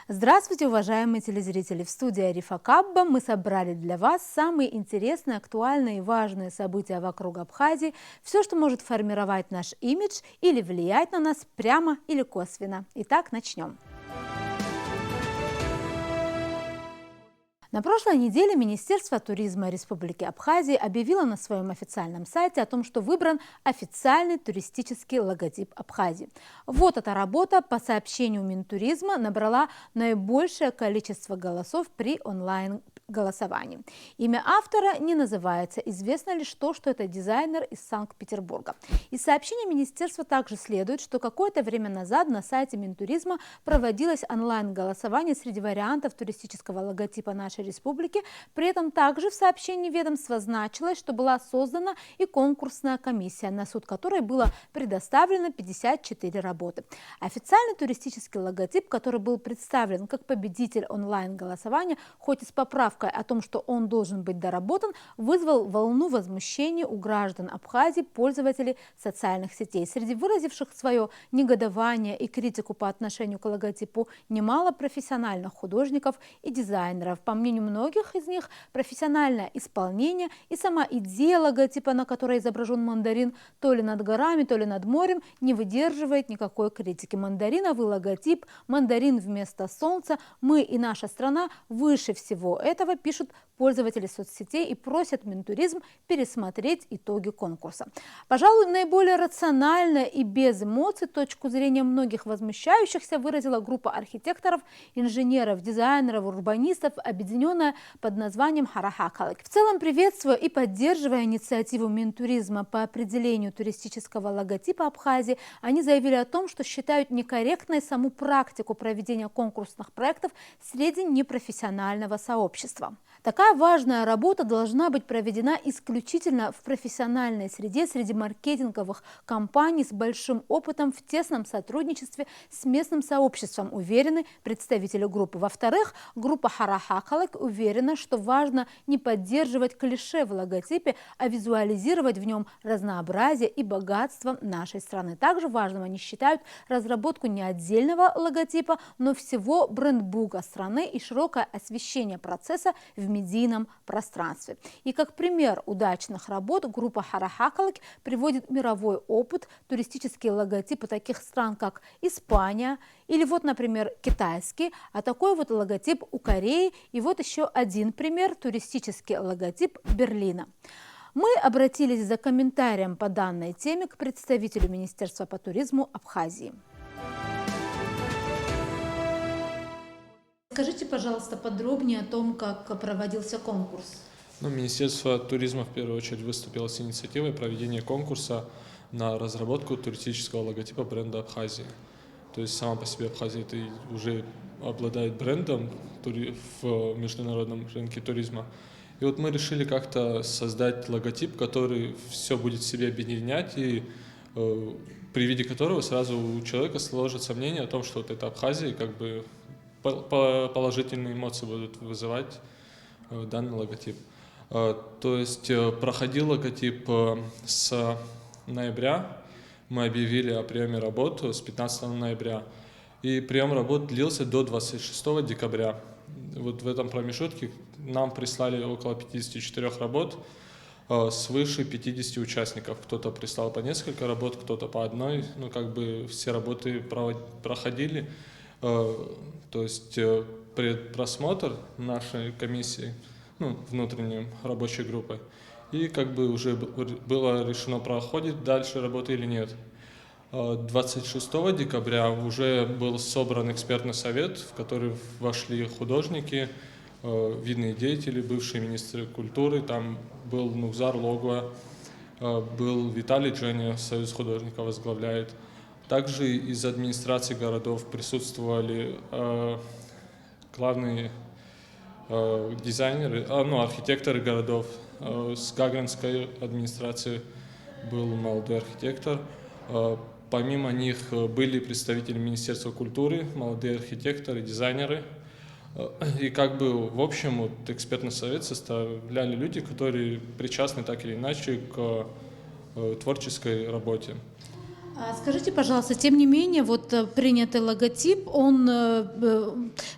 Здравствуйте, уважаемые телезрители! В студии Арифа Кабба мы собрали для вас самые интересные, актуальные и важные события вокруг Абхазии, все, что может формировать наш имидж или влиять на нас прямо или косвенно. Итак, начнем. На прошлой неделе Министерство туризма Республики Абхазия объявило на своем официальном сайте о том, что выбран официальный туристический логотип Абхазии. Вот эта работа, по сообщению Минтуризма, набрала наибольшее количество голосов при онлайн-голосовании. Имя автора не называется, известно лишь то, что это дизайнер из Санкт-Петербурга. Из сообщения министерства также следует, что какое-то время назад на сайте Минтуризма проводилось онлайн-голосование среди вариантов туристического логотипа нашей республики. При этом также в сообщении ведомства значилось, что была создана и конкурсная комиссия, на суд которой было предоставлено 54 работы. Официальный туристический логотип, который был представлен как победитель онлайн-голосования, хоть и с поправкой о том, что он должен быть доработан, вызвал волну возмущения у граждан Абхазии, пользователей социальных сетей. Среди выразивших свое негодование и критику по отношению к логотипу немало профессиональных художников и дизайнеров. По мнению многих из них, профессиональное исполнение и сама идея логотипа, на которой изображен мандарин то ли над горами, то ли над морем, не выдерживает никакой критики. Мандариновый логотип, мандарин вместо солнца, мы и наша страна выше всего этого, пишут пользователи соцсетей и просят Минтуризм пересмотреть итоги конкурса. Пожалуй, наиболее рационально и без эмоций точку зрения многих возмущающихся выразила группа архитекторов, инженеров, дизайнеров, урбанистов, объединенная под названием Харахакалык. В целом, приветствуя и поддерживая инициативу Минтуризма по определению туристического логотипа Абхазии, они заявили о том, что считают некорректной саму практику проведения конкурсных проектов среди непрофессионального сообщества. Такая важная работа должна быть проведена исключительно в профессиональной среде, среди маркетинговых компаний с большим опытом в тесном сотрудничестве с местным сообществом, уверены представители группы. Во-вторых, группа Харахакалык уверена, что важно не поддерживать клише в логотипе, а визуализировать в нем разнообразие и богатство нашей страны. Также важным они считают разработку не отдельного логотипа, но всего брендбука страны и широкое освещение процесса в медийном пространстве. И как пример удачных работ группа Харахакалык приводит мировой опыт, туристические логотипы таких стран, как Испания или вот, например, китайский, а такой вот логотип у Кореи. И вот еще один пример, туристический логотип Берлина. Мы обратились за комментарием по данной теме к представителю Министерства по туризму Абхазии. Скажите, пожалуйста, подробнее о том, как проводился конкурс. Министерство туризма в первую очередь выступило с инициативой проведения конкурса на разработку туристического логотипа бренда Абхазии. То есть сама по себе Абхазия это уже обладает брендом в международном рынке туризма. И вот мы решили как-то создать логотип, который все будет в себе объединять и при виде которого сразу у человека сложится мнение о том, что вот это Абхазия, и как бы положительные эмоции будут вызывать данный логотип. То есть проходил логотип с ноября, мы объявили о приеме работ с 15 ноября, и прием работ длился до 26 декабря. Вот в этом промежутке нам прислали около 54 работ, свыше 50 участников. Кто-то прислал по несколько работ, кто-то по одной, все работы проходили. То есть предпросмотр нашей комиссии, внутренней рабочей группы, и уже было решено, проходит дальше работа или нет. 26 декабря уже был собран экспертный совет, в который вошли художники, видные деятели, бывшие министры культуры, там был Нукзар Логуа, был Виталий Дженя, Союз художников возглавляет. Также из администрации городов присутствовали главные дизайнеры, архитекторы городов. С Гагаринской администрации был молодой архитектор. Помимо них были представители Министерства культуры, молодые архитекторы, дизайнеры. И в общем, экспертный совет составляли люди, которые причастны так или иначе к творческой работе. Скажите, пожалуйста, тем не менее, принятый логотип, он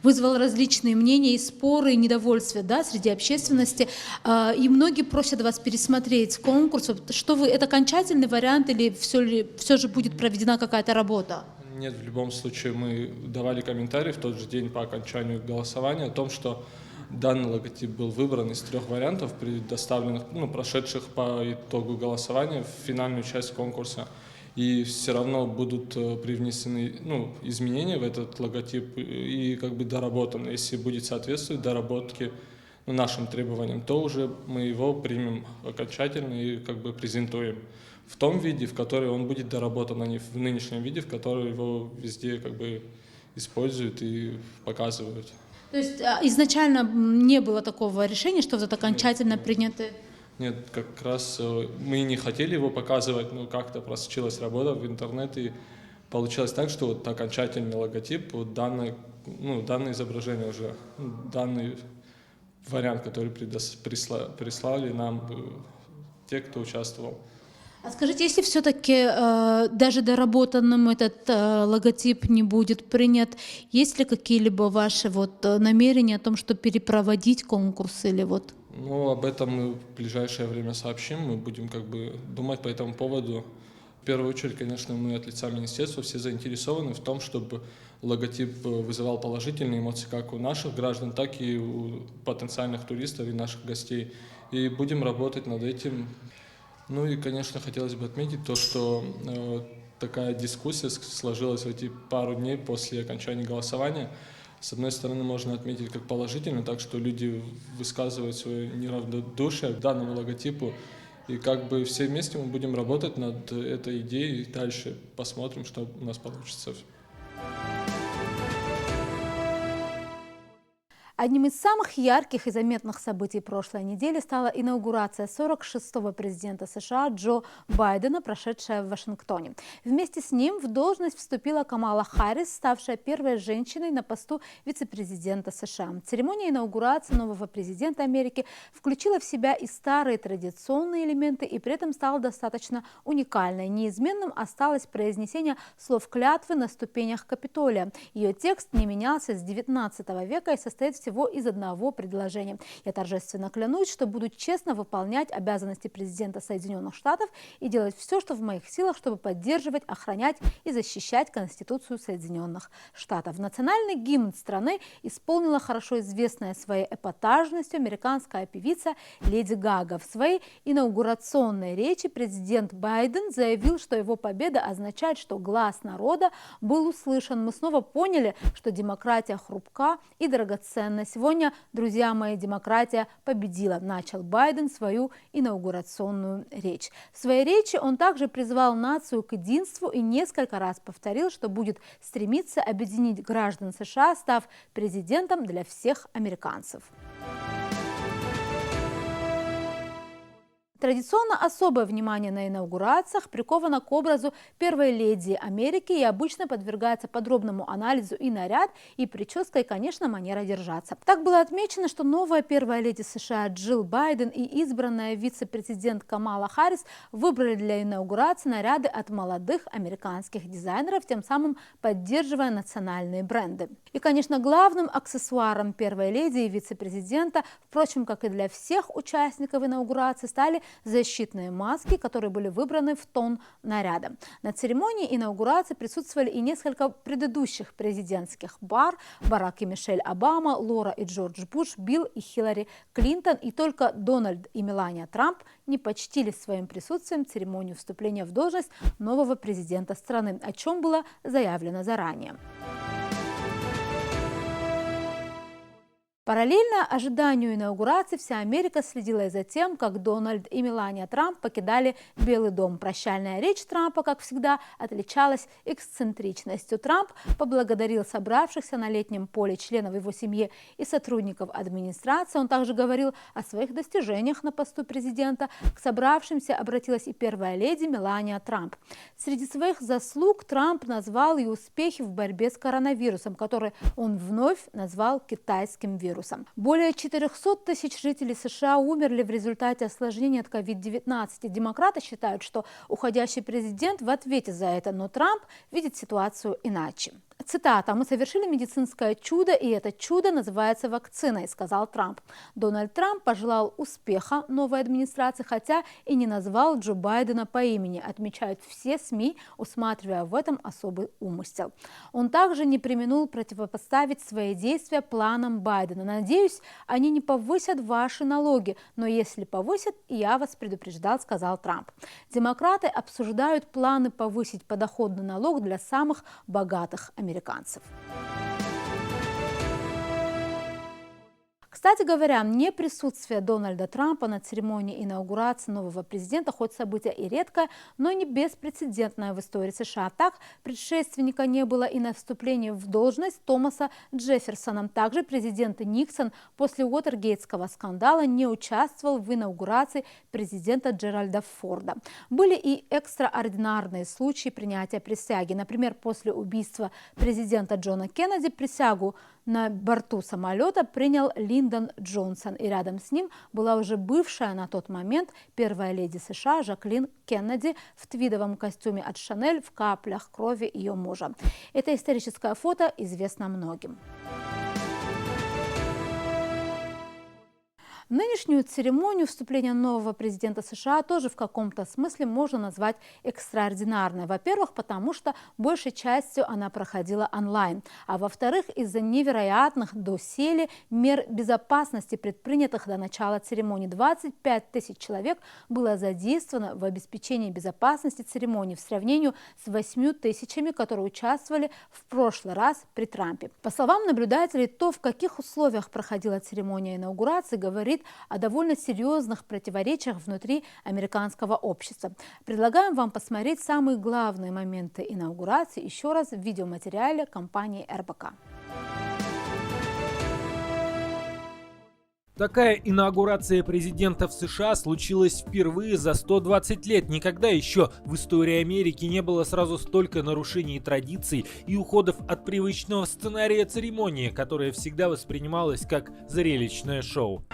вызвал различные мнения и споры, и недовольствие, да, среди общественности, и многие просят вас пересмотреть конкурс. Что вы, это окончательный вариант или все же будет проведена какая-то работа? Нет, в любом случае мы давали комментарий в тот же день по окончанию голосования о том, что данный логотип был выбран из 3 вариантов, предоставленных, прошедших по итогу голосования в финальную часть конкурса. И все равно будут привнесены изменения в этот логотип и доработаны. Если будет соответствовать доработке нашим требованиям, то уже мы его примем окончательно и презентуем в том виде, в который он будет доработан, а не в нынешнем виде, в который его везде используют и показывают. То есть изначально не было такого решения, что окончательно принято? Нет, как раз мы не хотели его показывать, но как-то просочилась работа в интернет, и получилось так, что окончательный логотип, данное изображение уже, данный вариант, который прислали нам те, кто участвовал. А скажите, если все-таки даже доработанным этот логотип не будет принят, есть ли какие-либо ваши намерения о том, что перепроводить конкурс или об этом мы в ближайшее время сообщим, мы будем думать по этому поводу. В первую очередь, конечно, мы от лица министерства все заинтересованы в том, чтобы логотип вызывал положительные эмоции как у наших граждан, так и у потенциальных туристов и наших гостей. И будем работать над этим. И, конечно, хотелось бы отметить то, что такая дискуссия сложилась в эти пару дней после окончания голосования. С одной стороны, можно отметить как положительно, так что люди высказывают свое неравнодушие к данному логотипу. И все вместе мы будем работать над этой идеей и дальше посмотрим, что у нас получится. Одним из самых ярких и заметных событий прошлой недели стала инаугурация 46-го президента США Джо Байдена, прошедшая в Вашингтоне. Вместе с ним в должность вступила Камала Харрис, ставшая первой женщиной на посту вице-президента США. Церемония инаугурации нового президента Америки включила в себя и старые традиционные элементы, и при этом стала достаточно уникальной. Неизменным осталось произнесение слов клятвы на ступенях Капитолия. Ее текст не менялся с XIX века и состоит всего из одного предложения. Я торжественно клянусь, что буду честно выполнять обязанности президента Соединенных Штатов и делать все, что в моих силах, чтобы поддерживать, охранять и защищать Конституцию Соединенных Штатов. Национальный гимн страны исполнила хорошо известная своей эпатажностью американская певица Леди Гага. В своей инаугурационной речи президент Байден заявил, что его победа означает, что глаз народа был услышан. Мы снова поняли, что демократия хрупка и драгоценна. Сегодня, друзья мои, демократия победила, начал Байден свою инаугурационную речь. В своей речи он также призвал нацию к единству и несколько раз повторил, что будет стремиться объединить граждан США, став президентом для всех американцев. Традиционно особое внимание на инаугурациях приковано к образу первой леди Америки и обычно подвергается подробному анализу и наряд, и прическа, и, конечно, манера держаться. Так было отмечено, что новая первая леди США Джилл Байден и избранная вице-президент Камала Харрис выбрали для инаугурации наряды от молодых американских дизайнеров, тем самым поддерживая национальные бренды. И, конечно, главным аксессуаром первой леди и вице-президента, впрочем, как и для всех участников инаугурации, стали защитные маски, которые были выбраны в тон наряда. На церемонии инаугурации присутствовали и несколько предыдущих президентских пар: Барак и Мишель Обама, Лора и Джордж Буш, Билл и Хиллари Клинтон, и только Дональд и Мелания Трамп не почтили своим присутствием церемонию вступления в должность нового президента страны, о чем было заявлено заранее. Параллельно ожиданию инаугурации вся Америка следила и за тем, как Дональд и Мелания Трамп покидали Белый дом. Прощальная речь Трампа, как всегда, отличалась эксцентричностью. Трамп поблагодарил собравшихся на летнем поле членов его семьи и сотрудников администрации. Он также говорил о своих достижениях на посту президента. К собравшимся обратилась и первая леди Мелания Трамп. Среди своих заслуг Трамп назвал и успехи в борьбе с коронавирусом, который он вновь назвал китайским вирусом. коронавирусом. Более 400 тысяч жителей США умерли в результате осложнений от COVID-19. Демократы считают, что уходящий президент в ответе за это, но Трамп видит ситуацию иначе. Цитата: «Мы совершили медицинское чудо, и это чудо называется вакциной», — сказал Трамп. Дональд Трамп пожелал успеха новой администрации, хотя и не назвал Джо Байдена по имени, отмечают все СМИ, усматривая в этом особый умысел. Он также не преминул противопоставить свои действия планам Байдена. «Надеюсь, они не повысят ваши налоги, но если повысят, я вас предупреждал», — сказал Трамп. Демократы обсуждают планы повысить подоходный налог для самых богатых американцев. Кстати говоря, неприсутствие Дональда Трампа на церемонии инаугурации нового президента хоть событие и редкое, но не беспрецедентное в истории США. Так, предшественника не было и на вступлении в должность Томаса Джефферсона. Также президент Никсон после Уотергейтского скандала не участвовал в инаугурации президента Джеральда Форда. Были и экстраординарные случаи принятия присяги. Например, после убийства президента Джона Кеннеди присягу на борту самолета принял Линдон Джонсон, и рядом с ним была уже бывшая на тот момент первая леди США Жаклин Кеннеди в твидовом костюме от Шанель в каплях крови ее мужа. Это историческое фото известно многим. Нынешнюю церемонию вступления нового президента США тоже в каком-то смысле можно назвать экстраординарной. Во-первых, потому что большей частью она проходила онлайн, а во-вторых, из-за невероятных доселе мер безопасности, предпринятых до начала церемонии. 25 тысяч человек было задействовано в обеспечении безопасности церемонии в сравнении с 8 тысячами, которые участвовали в прошлый раз при Трампе. По словам наблюдателей, то, в каких условиях проходила церемония инаугурации, говорит о довольно серьезных противоречиях внутри американского общества. Предлагаем вам посмотреть самые главные моменты инаугурации еще раз в видеоматериале компании РБК. Такая инаугурация президента в США случилась впервые за 120 лет. Никогда еще в истории Америки не было сразу столько нарушений традиций и уходов от привычного сценария церемонии, которая всегда воспринималась как зрелищное шоу.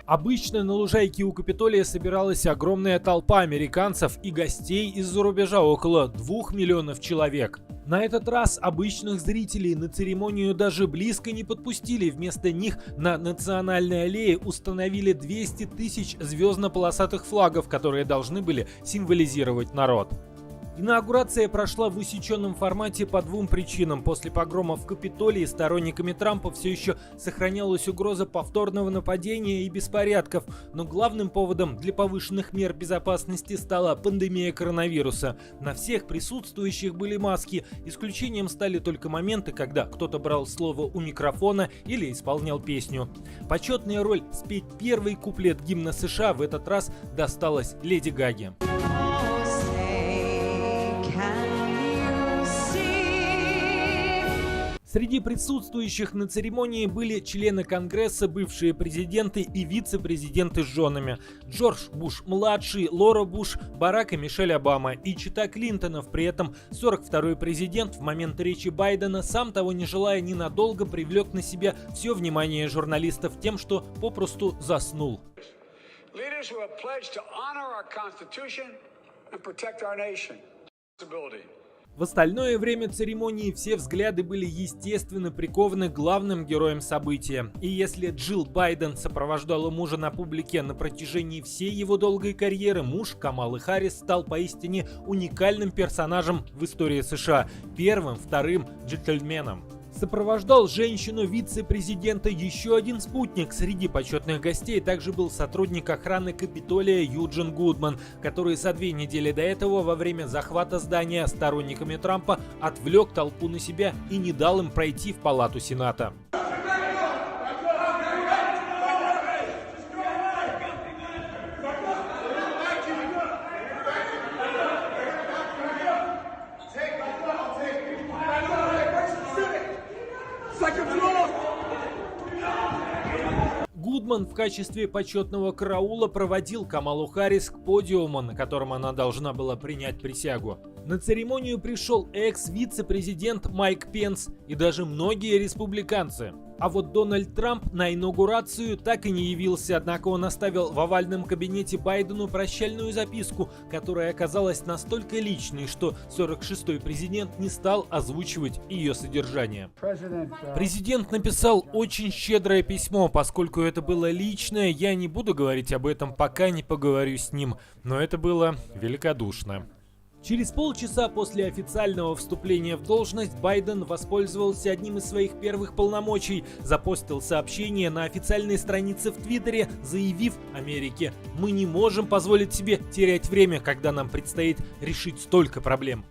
Обычно на лужайке у Капитолия собиралась огромная толпа американцев и гостей из-за рубежа, около 2 миллионов человек. На этот раз обычных зрителей на церемонию даже близко не подпустили. Вместо них на Национальной аллее установили 200 тысяч звездно-полосатых флагов, которые должны были символизировать народ. Инаугурация прошла в усеченном формате по двум причинам. После погрома в Капитолии сторонниками Трампа все еще сохранялась угроза повторного нападения и беспорядков, но главным поводом для повышенных мер безопасности стала пандемия коронавируса. На всех присутствующих были маски, исключением стали только моменты, когда кто-то брал слово у микрофона или исполнял песню. Почетная роль спеть первый куплет гимна США в этот раз досталась Леди Гаге. Среди присутствующих на церемонии были члены Конгресса, бывшие президенты и вице-президенты с женами: Джордж Буш-младший, Лора Буш, Барак и Мишель Обама и чета Клинтонов. При этом 42-й президент в момент речи Байдена, сам того не желая, ненадолго привлек на себя все внимание журналистов тем, что попросту заснул. В остальное время церемонии все взгляды были естественно прикованы к главным героям события. И если Джилл Байден сопровождала мужа на публике на протяжении всей его долгой карьеры, муж Камалы Харрис стал поистине уникальным персонажем в истории США, первым, вторым джентльменом. Сопровождал женщину вице-президента еще один спутник. Среди почетных гостей также был сотрудник охраны Капитолия Юджин Гудман, который за 2 недели до этого во время захвата здания сторонниками Трампа отвлек толпу на себя и не дал им пройти в Палату Сената. Гудман в качестве почетного караула проводил Камалу Харрис к подиуму, на котором она должна была принять присягу. На церемонию пришел экс-вице-президент Майк Пенс и даже многие республиканцы. А вот Дональд Трамп на инаугурацию так и не явился, однако он оставил в овальном кабинете Байдену прощальную записку, которая оказалась настолько личной, что 46-й президент не стал озвучивать ее содержание. Президент написал очень щедрое письмо, поскольку это было личное, я не буду говорить об этом, пока не поговорю с ним, но это было великодушно. Через полчаса после официального вступления в должность Байден воспользовался одним из своих первых полномочий, запостил сообщение на официальной странице в Твиттере, заявив Америке: «Мы не можем позволить себе терять время, когда нам предстоит решить столько проблем».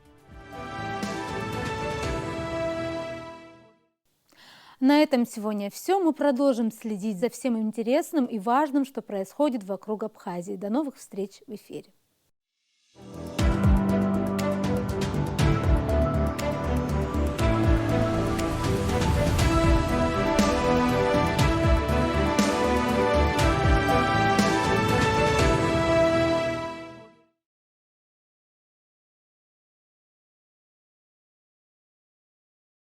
На этом сегодня все. Мы продолжим следить за всем интересным и важным, что происходит вокруг Абхазии. До новых встреч в эфире.